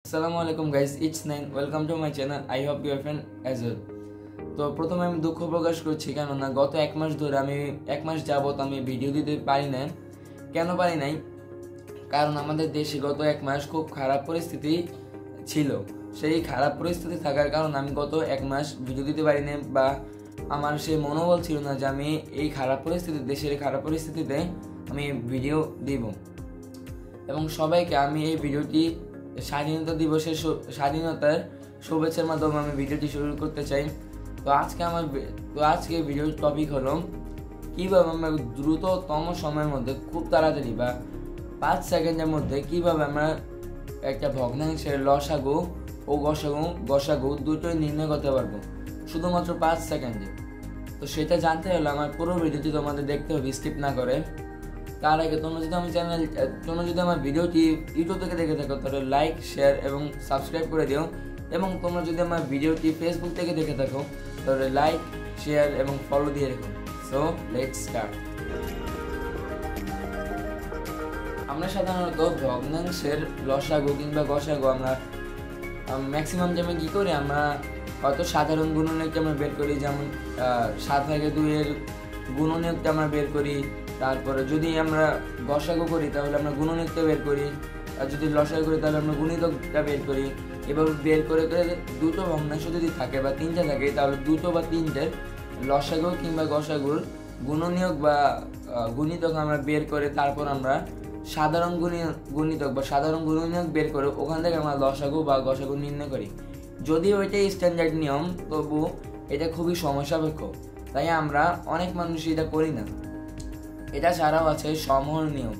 Assalamualaikum guys, it's Nine. Welcome to my channel. I hope you are fine as well. তো প্রথমে আমি দুঃখ প্রকাশ করছি কেননা গত এক মাস ধরে এক মাস যাবত আমি ভিডিও দিতে পারি না। কেন পারি নাই? কারণ আমাদের দেশে গত এক মাস খুব খারাপ পরিস্থিতি ছিল। সেই খারাপ পরিস্থিতি থাকার কারণে আমি গত এক মাস ভিডিও দিতে পারি না বা আমার সেই মনোবল ছিল না যে আমি এই দেশের খারাপ পরিস্থিতিতে আমি ভিডিও দিব। এবং সবাইকে আমি এই ভিডিওটি স্বাধীনতার শুভেচ্ছার মাধ্যমে আমি ভিডিওটি শুরু করতে চাই। তো আজকে ভিডিওর টপিক হলো কিভাবে আমরা দ্রুততম সময়ের মধ্যে খুব তাড়াতাড়ি বা 5 সেকেন্ডের মধ্যে কিভাবে আমরা একটা ভগ্নাংশের লসাগু ও গসাগু দুটোই নির্ণয় করতে পারবো শুধুমাত্র 5 সেকেন্ডে। তো সেটা জানতে হলে আমার পুরো ভিডিওটি তোমাদের দেখতে হবে স্কিপ না করে। তার আগে তোমরা যদি আমার ভিডিওটি ইউটিউব থেকে দেখে থাকো তাহলে লাইক, শেয়ার এবং সাবস্ক্রাইব করে দিও। এবং তোমরা যদি আমার ভিডিওটি ফেসবুক থেকে দেখে থাকো তাহলে লাইক, শেয়ার এবং ফলো দিয়ে রেখো। So let's start. আমরা সাধারণত ভগ্নাংশের লসাগু কিংবা গসাগু আমরা ম্যাক্সিমাম যেমন কী করি, আমরা হয়তো সাধারণ গুণনীয়কটা আমরা বের করি, যেমন 7/2 এর গুণনীয়কটা আমরা বের করি। তারপরে যদি আমরা গসাগু করি তাহলে আমরা গুণনীয়কটা বের করি, আর যদি লসাগু করি তাহলে আমরা গুণিতকটা বের করি। এভাবে বের করে দুটো ভগ্নাংশ যদি থাকে বা 3টে থাকে তাহলে 2টো বা 3টের লসাগু কিংবা গসাগুর গুণনীয়ক বা গুণিতক আমরা বের করে তারপর আমরা সাধারণ গুণিতক বা সাধারণ গুণনীয়ক বের করে ওখান থেকে আমরা লসাগু বা গসাগু নির্ণয় করি। যদিও এটাই স্ট্যান্ডার্ড নিয়ম, তবু এটা খুবই সমস্যাপেক্ষ, তাই আমরা অনেক মানুষ এটা করি না। এটা ছাড়াও আছে সমহর নিয়ম।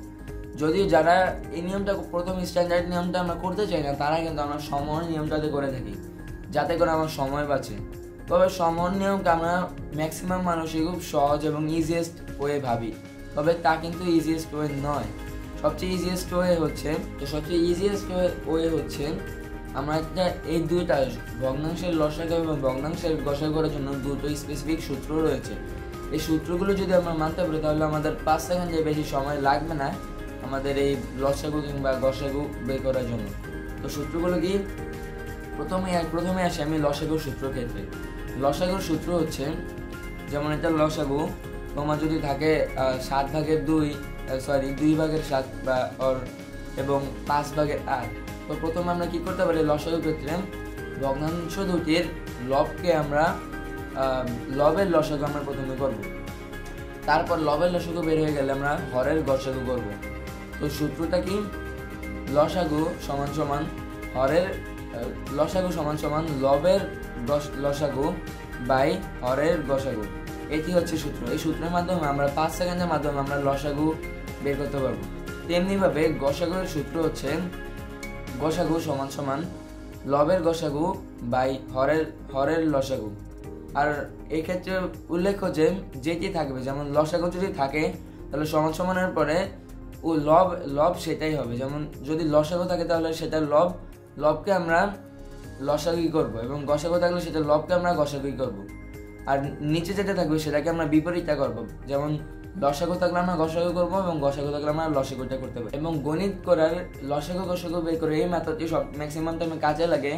যদিও যারা এই নিয়মটা প্রথম স্ট্যান্ডার্ড নিয়মটা আমরা করতে চাই না, তারা কিন্তু আমরা সমহর নিয়মটাতে করে থাকি যাতে করে আমার সময় বাঁচে। তবে সমহর নিয়মকে আমরা ম্যাক্সিমাম মানুষই খুব সহজ এবং ইজিয়েস্ট ওয়ে ভাবি, তবে তা কিন্তু ইজিয়েস্ট ওয়ে নয়। সবচেয়ে ইজিয়েস্ট ওয়ে হচ্ছে আমরা এই দুইটা ভগ্নাংশের লসাগু এবং ভগ্নাংশের গসাগু করার জন্য দুটো স্পেসিফিক সূত্র রয়েছে। এই সূত্রগুলো যদি আমরা মানতে পারি তাহলে আমাদের 5 সেকেন্ডের বেশি সময় লাগবে না আমাদের এই লসাগু কিংবা গসাগু বের করার জন্য। তো সূত্রগুলো কি? প্রথমে আসি আমি লসাগুর সূত্র ক্ষেত্রে। লসাগুর সূত্র হচ্ছে, যেমন এটা লসাগু তোমার যদি থাকে 2/7 বা এবং 5/8। তো প্রথমে আমরা কি করতে পারি? লসাগুর ক্ষেত্রে ভগ্নাংশ দুটির লবকে আমরা লবের লসাগু আমরা প্রথমে করব, তারপর লবের লসাগু বের হয়ে গেলে আমরা হরের গসাগু করব। তো সূত্রটা কি? লসাগু সমান সমান লবের লসাগু বাই হরের গসাগু, এটি হচ্ছে সূত্র। এই সূত্রের মাধ্যমে আমরা 5 সেকেন্ডের মাধ্যমে আমরা লসাগু বের করতে পারবো। তেমনিভাবে গসাগুর সূত্র হচ্ছে গসাগু সমান সমান লবের গসাগু বাই হরের লসাগু। আর এই ক্ষেত্রে উল্লেখ্য যে যেটি থাকবে, যেমন লসাগু যদি থাকে তাহলে সমান সমানের পরে লব সেটাই হবে। যেমন যদি লসাগু থাকে তাহলে সেটা লবকে আমরা লসাগুই করব, এবং গসাগু থাকলে সেটা লবকে আমরা গসাগুই করব। আর নিচে যেটা থাকবে সেটাকে আমরা বিপরীতটা করব। যেমন লসাগু থাকলে আমরা গসাগু করবো এবং গসাগু থাকলে আমরা লসাগুটা করতে পারি। এবং গণিত করার লসাগু গসাগু বের করে এই মেথডটি ম্যাক্সিমাম টাইমে কাজে লাগে।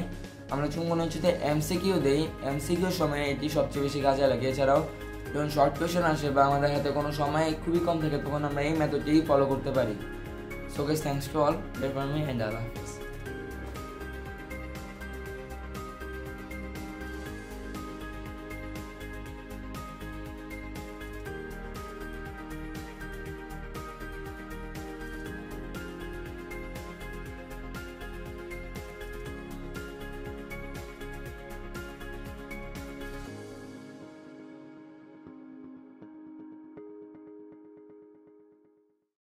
আমরা ত্রিকোণমিতিতে এমসিকিউ দেই, এমসিকিউর সময় এটি সবচেয়ে বেশি কাজে লাগে। এছাড়াও যখন শর্ট কোয়েশ্চেন আসে বা আমাদের হাতে কোনো সময় খুবই কম থাকে তখন আমরা এই মেথডটি ফলো করতে পারি। So guys, thanks to all, bye bye, and Allah.